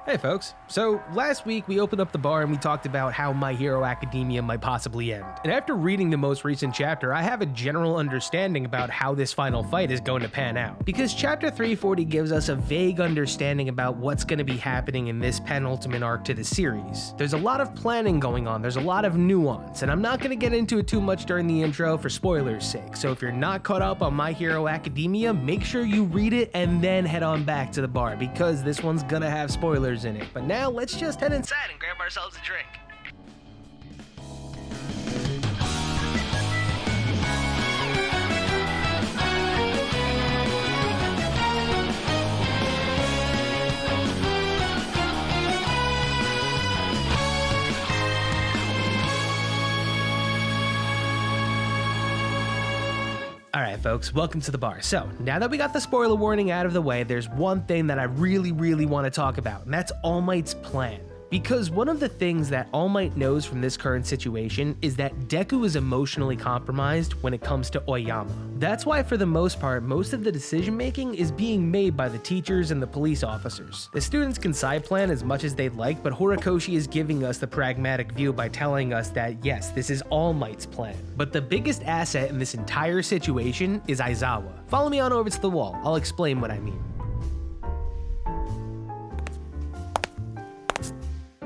Hey folks, so last week we opened up the bar and we talked about how My Hero Academia might possibly end. And after reading the most recent chapter, I have a general understanding about how this final fight is going to pan out. Because chapter 340 gives us a vague understanding about what's going to be happening in this penultimate arc to the series. There's a lot of planning going on, there's a lot of nuance, and I'm not going to get into it too much during the intro for spoilers' sake. So if you're not caught up on My Hero Academia, make sure you read it and then head on back to the bar, because this one's gonna have spoilers in it. But now let's just head inside and grab ourselves a drink. Alright folks, welcome to the bar. So, now that we got the spoiler warning out of the way, there's one thing that I really want to talk about, and that's All Might's plan. Because one of the things that All Might knows from this current situation is that Deku is emotionally compromised when it comes to Oyama. That's why for the most part, most of the decision making is being made by the teachers and the police officers. The students can side plan as much as they'd like, but Horikoshi is giving us the pragmatic view by telling us that yes, this is All Might's plan. But the biggest asset in this entire situation is Aizawa. Follow me on over to the wall, I'll explain what I mean.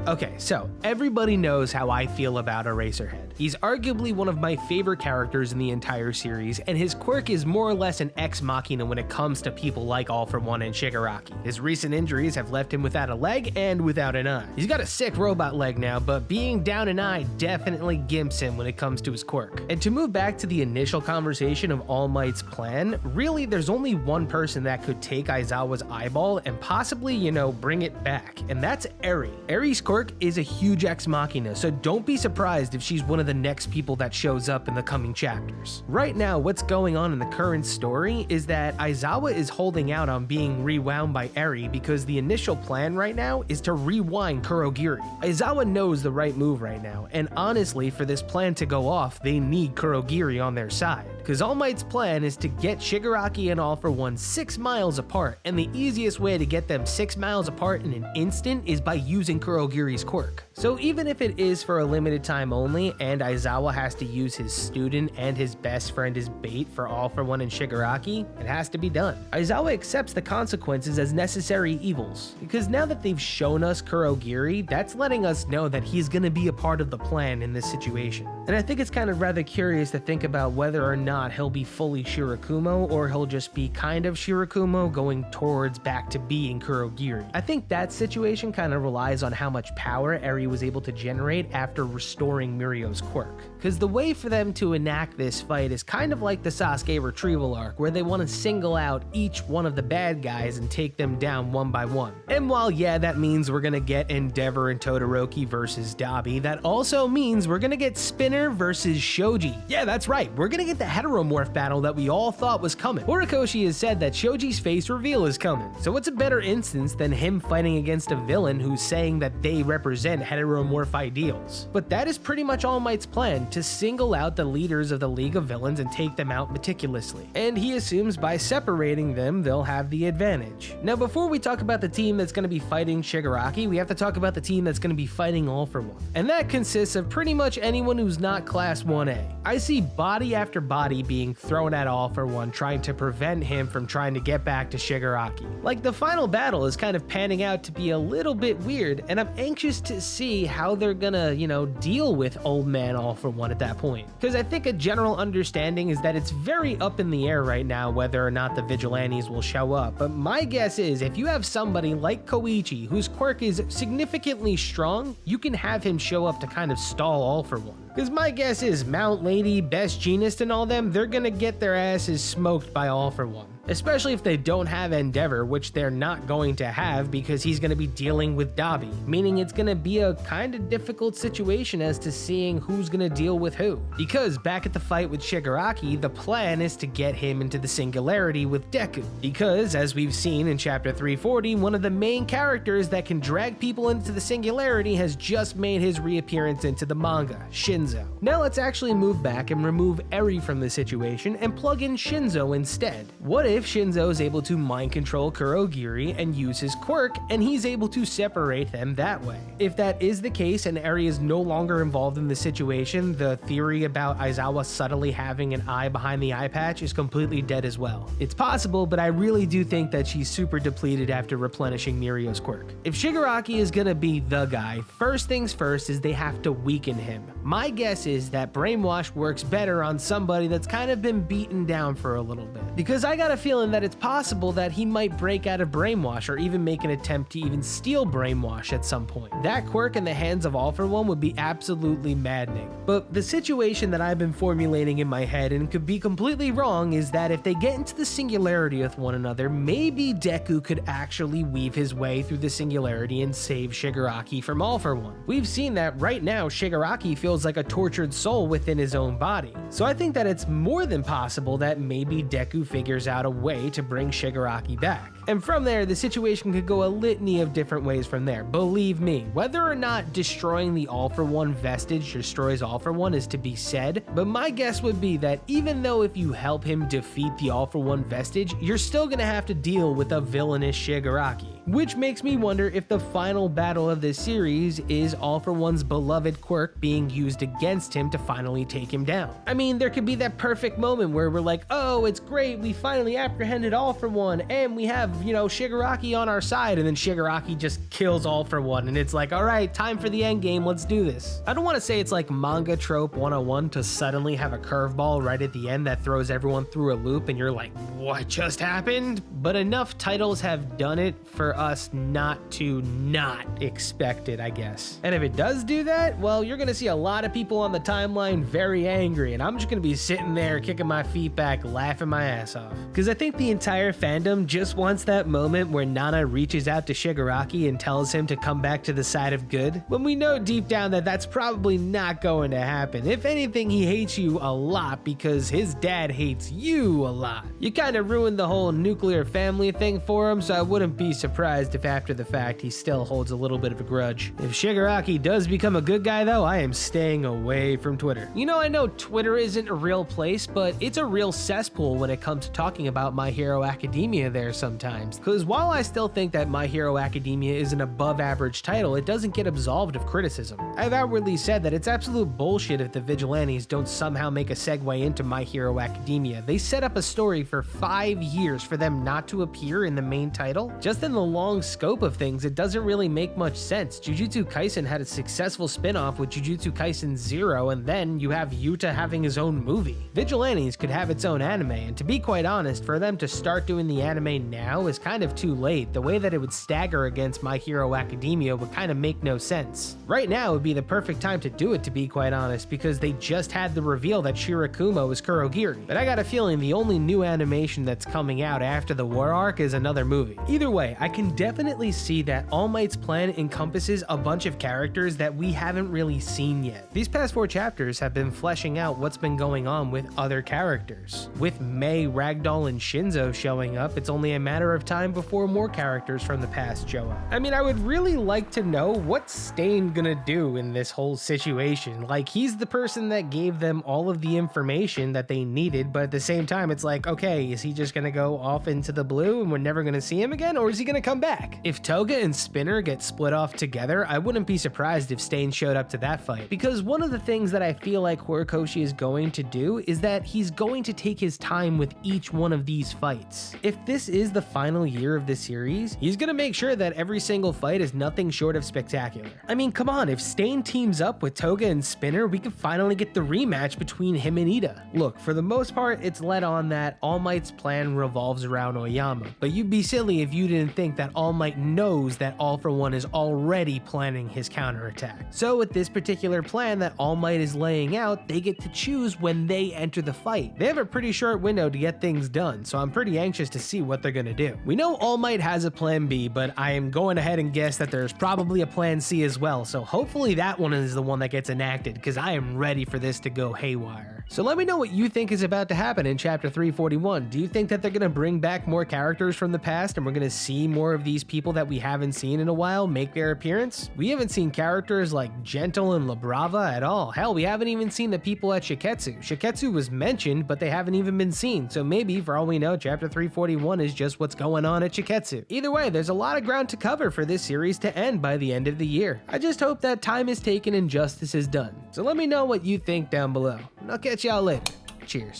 Okay, so everybody knows how I feel about Eraserhead. He's arguably one of my favorite characters in the entire series, and his quirk is more or less an ex machina when it comes to people like All For One and Shigaraki. His recent injuries have left him without a leg and without an eye. He's got a sick robot leg now, but being down an eye definitely gimps him when it comes to his quirk. And to move back to the initial conversation of All Might's plan, really there's only one person that could take Aizawa's eyeball and possibly, bring it back, and that's Eri. Eri's quirk is a huge ex machina, so don't be surprised if she's one of the next people that shows up in the coming chapters. Right now, what's going on in the current story is that Aizawa is holding out on being rewound by Eri because the initial plan right now is to rewind Kurogiri. Aizawa knows the right move right now, and honestly, for this plan to go off, they need Kurogiri on their side. Because All Might's plan is to get Shigaraki and All For One 6 miles apart, and the easiest way to get them 6 miles apart in an instant is by using Kurogiri's quirk. So even if it is for a limited time only, and Aizawa has to use his student and his best friend as bait for All For One and Shigaraki, it has to be done. Aizawa accepts the consequences as necessary evils, because now that they've shown us Kurogiri, that's letting us know that he's gonna be a part of the plan in this situation. And I think it's kind of rather curious to think about whether or not he'll be fully Shirakumo, or he'll just be kind of Shirakumo going towards back to being Kurogiri. I think that situation kind of relies on how much power Eri was able to generate after restoring Mirio's quirk. Because the way for them to enact this fight is kind of like the Sasuke retrieval arc, where they want to single out each one of the bad guys and take them down one by one. And while yeah, that means we're gonna get Endeavor and Todoroki versus Dabi, that also means we're gonna get Spinner versus Shoji. Yeah, that's right, we're gonna get the heteromorph battle that we all thought was coming. Horikoshi has said that Shoji's face reveal is coming, so what's a better instance than him fighting against a villain who's saying that they represent heteromorph ideals? But that is pretty much All Might's plan, to single out the leaders of the League of Villains and take them out meticulously. And he assumes by separating them, they'll have the advantage. Now before we talk about the team that's going to be fighting Shigaraki, we have to talk about the team that's going to be fighting All For One. And that consists of pretty much anyone who's not Class 1A. I see body after body being thrown at All For One, trying to prevent him from trying to get back to Shigaraki. Like, the final battle is kind of panning out to be a little bit weird, and I'm anxious to see how they're gonna, deal with Old Man All For One at that point. Because I think a general understanding is that it's very up in the air right now whether or not the Vigilantes will show up, but my guess is if you have somebody like Koichi, whose quirk is significantly strong, you can have him show up to kind of stall All For One. Because my guess is Mount Lady, Best Jeanist, and all them, they're gonna get their asses smoked by All For One. Especially if they don't have Endeavor, which they're not going to have because he's going to be dealing with Dabi, meaning it's going to be a kind of difficult situation as to seeing who's going to deal with who. Because back at the fight with Shigaraki, the plan is to get him into the singularity with Deku. Because, as we've seen in chapter 340, one of the main characters that can drag people into the singularity has just made his reappearance into the manga, Shinso. Now let's actually move back and remove Eri from the situation and plug in Shinso instead. What if if Shinso is able to mind control Kurogiri and use his quirk, and he's able to separate them that way? If that is the case and Eri is no longer involved in the situation, the theory about Aizawa subtly having an eye behind the eye patch is completely dead as well. It's possible, but I really do think that she's super depleted after replenishing Mirio's quirk. If Shigaraki is gonna be the guy, first things first is they have to weaken him. My guess is that brainwash works better on somebody that's kind of been beaten down for a little bit, because I got a feeling that it's possible that he might break out of brainwash or even make an attempt to even steal brainwash at some point. That quirk in the hands of All For One would be absolutely maddening. But the situation that I've been formulating in my head, and could be completely wrong, is that if they get into the singularity with one another, maybe Deku could actually weave his way through the singularity and save Shigaraki from All For One. We've seen that right now Shigaraki feels like a tortured soul within his own body. So I think that it's more than possible that maybe Deku figures out a way to bring Shigaraki back. And from there, the situation could go a litany of different ways from there. Believe me, whether or not destroying the All For One vestige destroys All For One is to be said, but my guess would be that even though if you help him defeat the All For One vestige, you're still gonna have to deal with a villainous Shigaraki. Which makes me wonder if the final battle of this series is All For One's beloved quirk being used against him to finally take him down. I mean, there could be that perfect moment where we're like, oh, it's great, we finally apprehended All For One, and we have, Shigaraki on our side, and then Shigaraki just kills All For One, and it's like, all right, time for the end game, let's do this. I don't want to say it's like manga trope 101 to suddenly have a curveball right at the end that throws everyone through a loop, and you're like, what just happened? But enough titles have done it for us not to not expect it, I guess. And if it does do that, well, you're gonna see a lot of people on the timeline very angry, and I'm just gonna be sitting there kicking my feet back, laughing my ass off. Because I think the entire fandom just wants that moment where Nana reaches out to Shigaraki and tells him to come back to the side of good, when we know deep down that that's probably not going to happen. If anything, he hates you a lot because his dad hates you a lot. You kind of ruined the whole nuclear family thing for him, so I wouldn't be surprised if after the fact he still holds a little bit of a grudge. If Shigaraki does become a good guy though, I am staying away from Twitter. I know Twitter isn't a real place, but it's a real cesspool when it comes to talking about My Hero Academia there sometimes. Because while I still think that My Hero Academia is an above average title, it doesn't get absolved of criticism. I've outwardly said that it's absolute bullshit if the Vigilantes don't somehow make a segue into My Hero Academia. They set up a story for 5 years for them not to appear in the main title. Just in the long scope of things, it doesn't really make much sense. Jujutsu Kaisen had a successful spin-off with Jujutsu Kaisen 0, and then you have Yuta having his own movie. Vigilantes could have its own anime, and to be quite honest, for them to start doing the anime now is kind of too late. The way that it would stagger against My Hero Academia would kind of make no sense. Right now would be the perfect time to do it, to be quite honest, because they just had the reveal that Shirakumo is Kurogiri. But I got a feeling the only new animation that's coming out after the war arc is another movie. Either way, I can definitely see that All Might's plan encompasses a bunch of characters that we haven't really seen yet. These past 4 chapters have been fleshing out what's been going on with other characters. With Mei, Ragdoll, and Shinso showing up, it's only a matter of time before more characters from the past show up. I mean, I would really like to know what's Stain gonna do in this whole situation. Like, he's the person that gave them all of the information that they needed, but at the same time, it's like, okay, is he just gonna go off into the blue and we're never gonna see him again, or is he gonna come back? If Toga and Spinner get split off together, I wouldn't be surprised if Stain showed up to that fight, because one of the things that I feel like Horikoshi is going to do is that he's going to take his time with each one of these fights. If this is the final year of the series, he's gonna make sure that every single fight is nothing short of spectacular. I mean, come on, if Stain teams up with Toga and Spinner, we could finally get the rematch between him and Ida. Look, for the most part, it's led on that All Might's plan revolves around Oyama, but you'd be silly if you didn't think that All Might knows that All For One is already planning his counterattack. So with this particular plan that All Might is laying out, they get to choose when they enter the fight. They have a pretty short window to get things done, so I'm pretty anxious to see what they're gonna do. do. We know All Might has a plan B, but I am going ahead and guess that there's probably a plan C as well, so hopefully that one is the one that gets enacted, because I am ready for this to go haywire. So let me know what you think is about to happen in Chapter 341. Do you think that they're going to bring back more characters from the past and we're going to see more of these people that we haven't seen in a while make their appearance? We haven't seen characters like Gentle and La Brava at all. Hell, we haven't even seen the people at Shiketsu. Shiketsu was mentioned, but they haven't even been seen, so maybe, for all we know, Chapter 341 is just what's going on at Shiketsu. Either way, there's a lot of ground to cover for this series to end by the end of the year. I just hope that time is taken and justice is done. So let me know what you think down below, and I'll catch y'all later. Cheers.